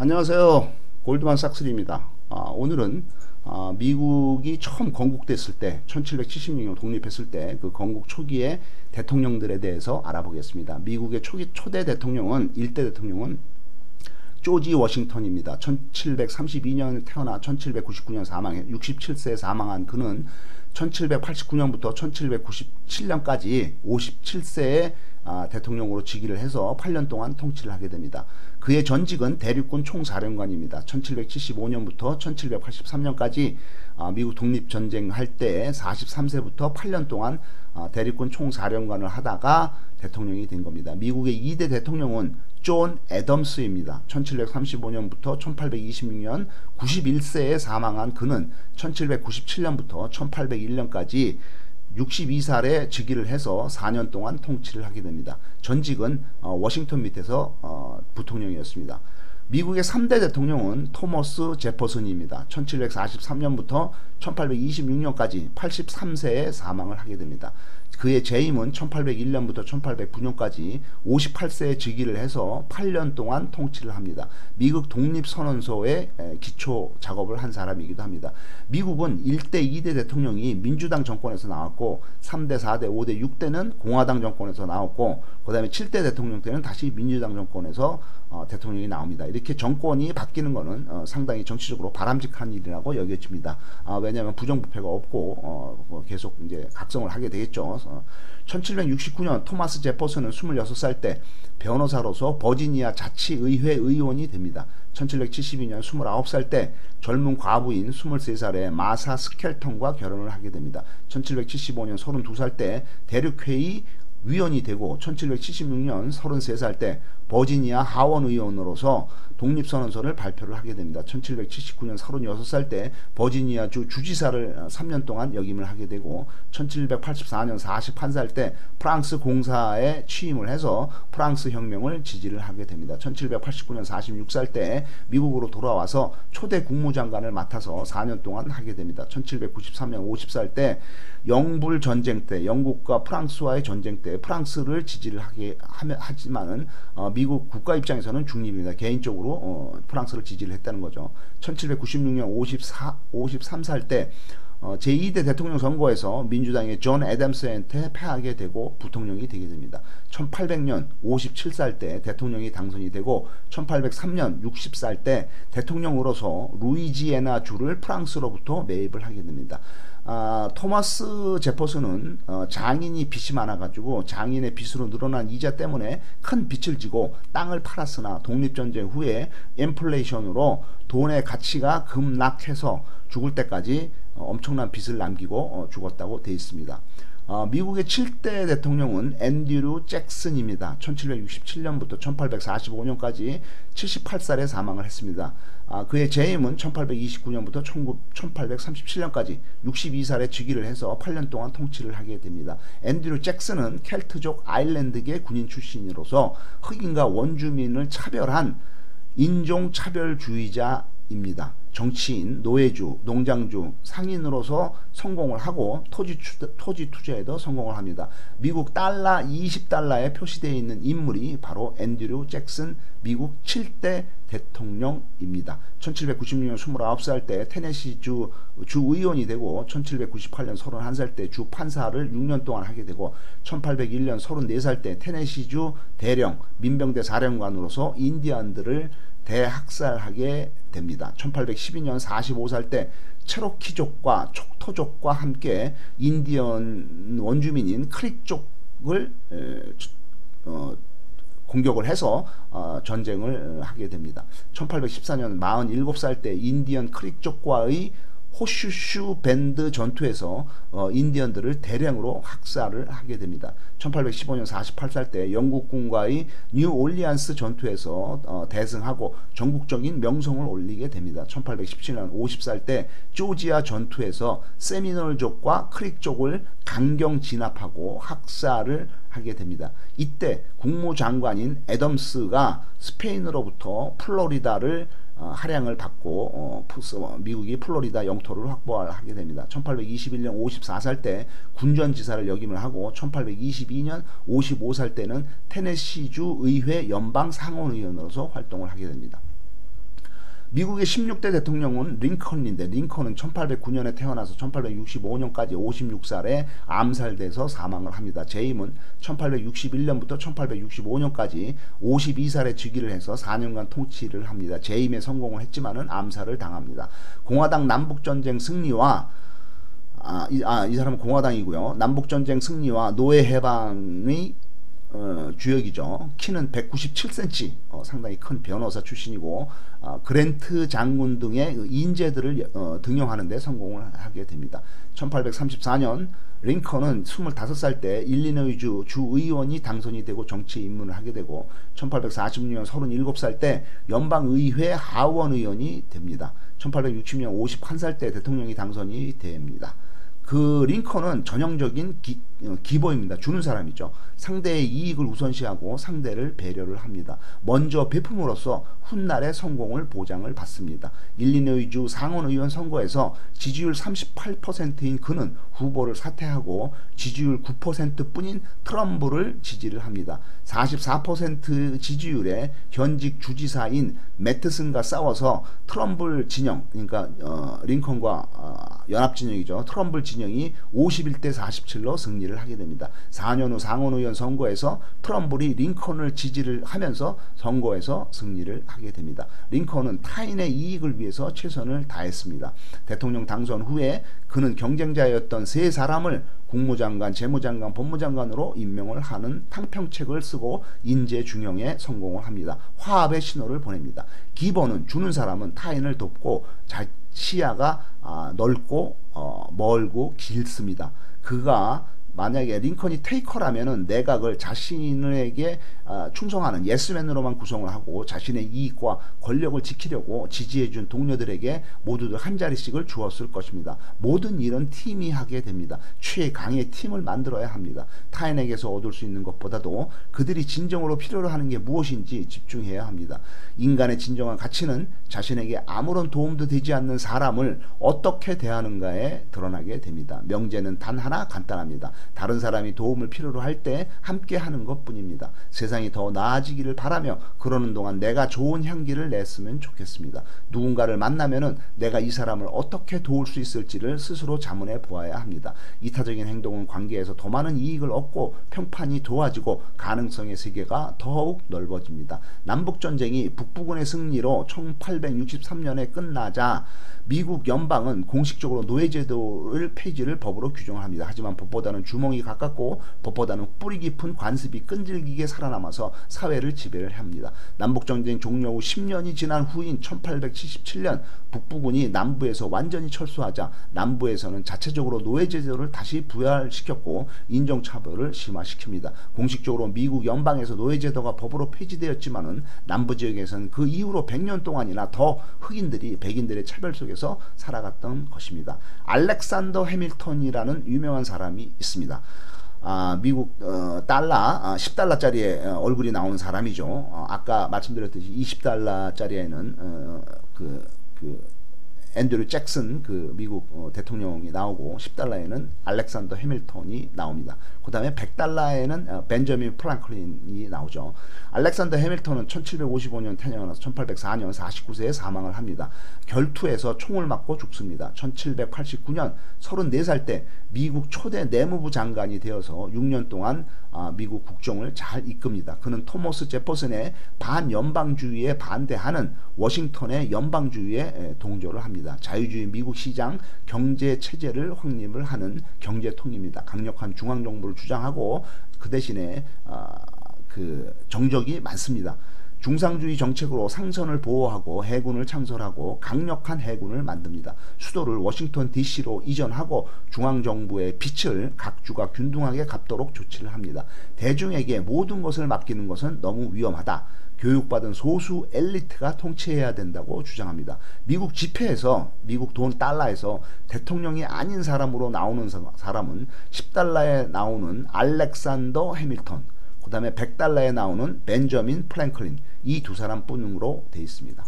안녕하세요. 골드만삭스입니다. 오늘은 미국이 처음 건국됐을 때 1776년 독립했을 때 그 건국 초기의 대통령들에 대해서 알아보겠습니다. 미국의 초대 대통령은 일대 대통령은 조지 워싱턴입니다. 1732년 태어나 1799년 사망해 67세에 사망한 그는 1789년부터 1797년까지 57세에 대통령으로 즉위를 해서 8년 동안 통치를 하게 됩니다. 그의 전직은 대륙군 총사령관입니다. 1775년부터 1783년까지 미국 독립전쟁 할 때 43세부터 8년 동안 대륙군 총사령관을 하다가 대통령이 된 겁니다. 미국의 2대 대통령은 존 애덤스입니다. 1735년부터 1826년 91세에 사망한 그는 1797년부터 1801년까지 62살에 즉위를 해서 4년 동안 통치를 하게 됩니다. 전직은 워싱턴 밑에서 부통령이었습니다. 미국의 3대 대통령은 토머스 제퍼슨입니다. 1743년부터 1826년까지 83세에 사망을 하게 됩니다. 그의 재임은 1801년부터 1809년까지 58세에 즉위를 해서 8년 동안 통치를 합니다. 미국 독립선언서의 기초 작업을 한 사람이기도 합니다. 미국은 1대, 2대 대통령이 민주당 정권에서 나왔고 3대, 4대, 5대, 6대는 공화당 정권에서 나왔고 그 다음에 7대 대통령 때는 다시 민주당 정권에서 대통령이 나옵니다. 이렇게 정권이 바뀌는 것은 상당히 정치적으로 바람직한 일이라고 여겨집니다. 왜냐하면 부정부패가 없고 계속 이제 각성을 하게 되겠죠. 1769년 토마스 제퍼슨은 26살 때 변호사로서 버지니아 자치의회 의원이 됩니다. 1772년 29살 때 젊은 과부인 23살의 마사 스켈턴과 결혼을 하게 됩니다. 1775년 32살 때 대륙회의 위원이 되고 1776년 33살 때 버지니아 하원 의원으로서 독립선언서를 발표를 하게 됩니다. 1779년 36살 때 버지니아주 주지사를 3년 동안 역임을 하게 되고 1784년 41살 때 프랑스 공사에 취임을 해서 프랑스 혁명을 지지를 하게 됩니다. 1789년 46살 때 미국으로 돌아와서 초대 국무장관을 맡아서 4년 동안 하게 됩니다. 1793년 50살 때 영불 전쟁 때 영국과 프랑스와의 전쟁 때 프랑스를 지지를 하지만은 미국 국가 입장에서는 중립입니다. 개인적으로 프랑스를 지지를 했다는 거죠. 1796년 53살 때 제2대 대통령 선거에서 민주당의 존 애덤스한테 패하게 되고 부통령이 되게 됩니다. 1800년 57살 때 대통령이 당선이 되고 1803년 60살 때 대통령으로서 루이지애나 주를 프랑스로부터 매입을 하게 됩니다. 토마스 제퍼슨은 장인이 빚이 많아가지고 장인의 빚으로 늘어난 이자 때문에 큰 빚을 지고 땅을 팔았으나 독립전쟁 후에 인플레이션으로 돈의 가치가 급락해서 죽을 때까지 엄청난 빚을 남기고 죽었다고 되어 있습니다. 미국의 7대 대통령은 앤드류 잭슨입니다. 1767년부터 1845년까지 78살에 사망을 했습니다. 그의 재임은 1829년부터 1837년까지 62살에 즉위를 해서 8년 동안 통치를 하게 됩니다. 앤드류 잭슨은 켈트족 아일랜드계 군인 출신으로서 흑인과 원주민을 차별한 인종차별주의자입니다. 정치인, 노예주, 농장주, 상인으로서 성공을 하고 토지 투자에도 성공을 합니다. 미국 달러 20달러에 표시되어 있는 인물이 바로 앤드류 잭슨 미국 7대 대통령입니다. 1796년 29살 때 테네시주 주의원이 되고 1798년 31살 때 주 판사를 6년 동안 하게 되고 1801년 34살 때 테네시주 대령 민병대 사령관으로서 인디언들을 대학살하게 됩니다. 1812년 45살 때 체로키족과 촉토족과 함께 인디언 원주민인 크릭족을 공격을 해서 전쟁을 하게 됩니다. 1814년 47살 때 인디언 크릭족과의 호슈슈 밴드 전투에서 인디언들을 대량으로 학살을 하게 됩니다. 1815년 48살 때 영국군과의 뉴올리안스 전투에서 대승하고 전국적인 명성을 올리게 됩니다. 1817년 50살 때 조지아 전투에서 세미놀족과 크릭족을 강경 진압하고 학살을 하게 됩니다. 이때 국무장관인 애덤스가 스페인으로부터 플로리다를 할양을 받고 미국이 플로리다 영토를 확보하게 됩니다. 1821년 54살 때 군전지사를 역임을 하고 1822년 55살 때는 테네시주 의회 연방 상원의원으로서 활동을 하게 됩니다. 미국의 16대 대통령은 링컨인데, 링컨은 1809년에 태어나서 1865년까지 56살에 암살돼서 사망을 합니다. 제임은 1861년부터 1865년까지 52살에 즉위를 해서 4년간 통치를 합니다. 재임에 성공을 했지만은 암살을 당합니다. 공화당 남북전쟁 승리와 이 사람은 공화당이고요. 남북전쟁 승리와 노예 해방의 주역이죠. 키는 197cm, 상당히 큰 변호사 출신이고, 그랜트 장군 등의 인재들을 등용하는 데 성공을 하게 됩니다. 1834년 링컨은 25살 때 일리노이주 주의원이 당선이 되고 정치에 입문을 하게 되고, 1846년 37살 때 연방의회 하원의원이 됩니다. 1860년 51살 때 대통령이 당선이 됩니다. 그 링컨은 전형적인 기버입니다. 주는 사람이죠. 상대의 이익을 우선시하고 상대를 배려를 합니다. 먼저 베품으로써 훗날의 성공을 보장을 받습니다. 일리노이주 상원의원 선거에서 지지율 38%인 그는 후보를 사퇴하고 지지율 9%뿐인 트럼프를 지지를 합니다. 44% 지지율의 현직 주지사인 매트슨과 싸워서 트럼프 진영, 그러니까 링컨과 연합진영이죠. 트럼프 진영이 51대 47로 승리를 하게 됩니다. 4년 후 상원의원 선거에서 트럼프이 링컨을 지지를 하면서 선거에서 승리를 하게 됩니다. 링컨은 타인의 이익을 위해서 최선을 다했습니다. 대통령 당선 후에 그는 경쟁자였던 세 사람을 국무장관, 재무장관, 법무장관으로 임명을 하는 탕평책을 쓰고 인재 중용에 성공을 합니다. 화합의 신호를 보냅니다. 기본은 주는 사람은 타인을 돕고 시야가 넓고 멀고 길습니다. 그가 만약에 링컨이 테이커라면은 내각을 자신에게 충성하는 예스맨으로만 구성을 하고 자신의 이익과 권력을 지키려고 지지해준 동료들에게 모두들 한 자리씩을 주었을 것입니다. 모든 일은 팀이 하게 됩니다. 최강의 팀을 만들어야 합니다. 타인에게서 얻을 수 있는 것보다도 그들이 진정으로 필요로 하는 게 무엇인지 집중해야 합니다. 인간의 진정한 가치는 자신에게 아무런 도움도 되지 않는 사람을 어떻게 대하는가에 드러나게 됩니다. 명제는 단 하나 간단합니다. 다른 사람이 도움을 필요로 할 때 함께 하는 것 뿐입니다. 세상이 더 나아지기를 바라며 그러는 동안 내가 좋은 향기를 냈으면 좋겠습니다. 누군가를 만나면은 내가 이 사람을 어떻게 도울 수 있을지를 스스로 자문해 보아야 합니다. 이타적인 행동은 관계에서 더 많은 이익을 얻고 평판이 좋아지고 가능성의 세계가 더욱 넓어집니다. 남북전쟁이 북부군의 승리로 1863년에 끝나자 미국 연방은 공식적으로 노예제도를 폐지를 법으로 규정을 합니다. 하지만 법보다는 주먹이 가깝고 법보다는 뿌리 깊은 관습이 끈질기게 살아남아서 사회를 지배를 합니다. 남북전쟁 종료 후 10년이 지난 후인 1877년 북부군이 남부에서 완전히 철수하자 남부에서는 자체적으로 노예제도를 다시 부활시켰고 인종차별을 심화시킵니다. 공식적으로 미국 연방에서 노예제도가 법으로 폐지되었지만은 남부 지역에서는 그 이후로 100년 동안이나 더 흑인들이 백인들의 차별 속에서 살아갔던 것입니다. 알렉산더 해밀턴이라는 유명한 사람이 있습니다. 미국 달러 10달러짜리의 얼굴이 나오는 사람이죠. 아까 말씀드렸듯이 20달러짜리에는 앤드류 잭슨 미국 대통령이 나오고 10달러에는 알렉산더 해밀턴이 나옵니다. 그 다음에 100달러에는 벤저민 프랭클린이 나오죠. 알렉산더 해밀턴은 1755년 태어나서 1804년 49세에 사망을 합니다. 결투에서 총을 맞고 죽습니다. 1789년 34살 때 미국 초대 내무부 장관이 되어서 6년 동안 미국 국정을 잘 이끕니다. 그는 토머스 제퍼슨의 반연방주의에 반대하는 워싱턴의 연방주의에 동조를 합니다. 자유주의 미국 시장 경제 체제를 확립을 하는 경제통입니다. 강력한 중앙정부를 주장하고 그 대신에 정적이 많습니다. 중상주의 정책으로 상선을 보호하고 해군을 창설하고 강력한 해군을 만듭니다. 수도를 워싱턴 DC로 이전하고 중앙정부의 빚을 각 주가 균등하게 갚도록 조치를 합니다. 대중에게 모든 것을 맡기는 것은 너무 위험하다. 교육받은 소수 엘리트가 통치해야 된다고 주장합니다. 미국 지폐에서, 미국 돈 달러에서 대통령이 아닌 사람으로 나오는 사람은 10달러에 나오는 알렉산더 해밀턴, 그 다음에 100달러에 나오는 벤저민 프랭클린, 이 두 사람뿐으로 되어 있습니다.